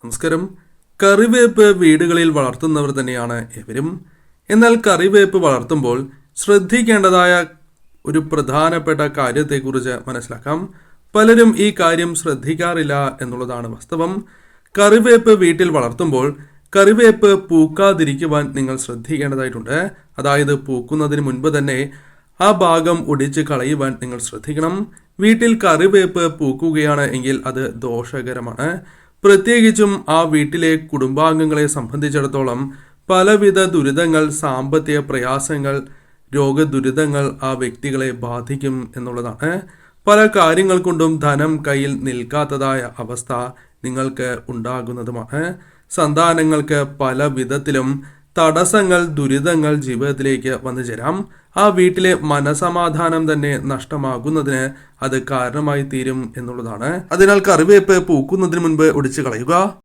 നമസ്കാരം. കറിവേപ്പ് വീടുകളിൽ വളർത്തുന്നവർ തന്നെയാണ് ഇവരും. എന്നാൽ കറിവേപ്പ് വളർത്തുമ്പോൾ ശ്രദ്ധിക്കേണ്ടതായ ഒരു പ്രധാനപ്പെട്ട കാര്യത്തെക്കുറിച്ച് മനസ്സിലാക്കാം. പലരും ഈ കാര്യം ശ്രദ്ധിക്കാറില്ല എന്നുള്ളതാണ് വാസ്തവം. കറിവേപ്പ് വീട്ടിൽ വളർത്തുമ്പോൾ കറിവേപ്പ് പൂക്കാതിരിക്കുവാൻ നിങ്ങൾ ശ്രദ്ധിക്കേണ്ടതായിട്ടുണ്ട്. അതായത് പൂക്കുന്നതിന് മുൻപ് തന്നെ ആ ഭാഗം ഒടിച്ച് കളയുവാൻ നിങ്ങൾ ശ്രദ്ധിക്കണം. വീട്ടിൽ കറിവേപ്പ് പൂക്കുകയാണ് എങ്കിൽ അത് ദോഷകരമാണ്. പ്രത്യേകിച്ചും ആ വീട്ടിലെ കുടുംബാംഗങ്ങളെ സംബന്ധിച്ചിടത്തോളം പലവിധ ദുരിതങ്ങൾ, സാമ്പത്തിക പ്രയാസങ്ങൾ, രോഗദുരിതങ്ങൾ ആ വ്യക്തികളെ ബാധിക്കും എന്നുള്ളതാണ്. പല കാര്യങ്ങൾ കൊണ്ടും ധനം കയ്യിൽ നിൽക്കാത്തതായ അവസ്ഥ നിങ്ങൾക്ക് ഉണ്ടാകുന്നതുമാണ്. സന്താനങ്ങൾക്ക് പല വിധത്തിലും തടസ്സങ്ങൾ, ദുരിതങ്ങൾ ജീവിതത്തിലേക്ക് വന്നു ചേരാം. ആ വീട്ടിലെ മനസമാധാനം തന്നെ നഷ്ടമാകുന്നതിന് അത് കാരണമായി തീരും എന്നുള്ളതാണ്. അതിനാൽ കറിവേപ്പ് പൂക്കുന്നതിന് മുൻപ് ഒടിച്ചു കളയുക.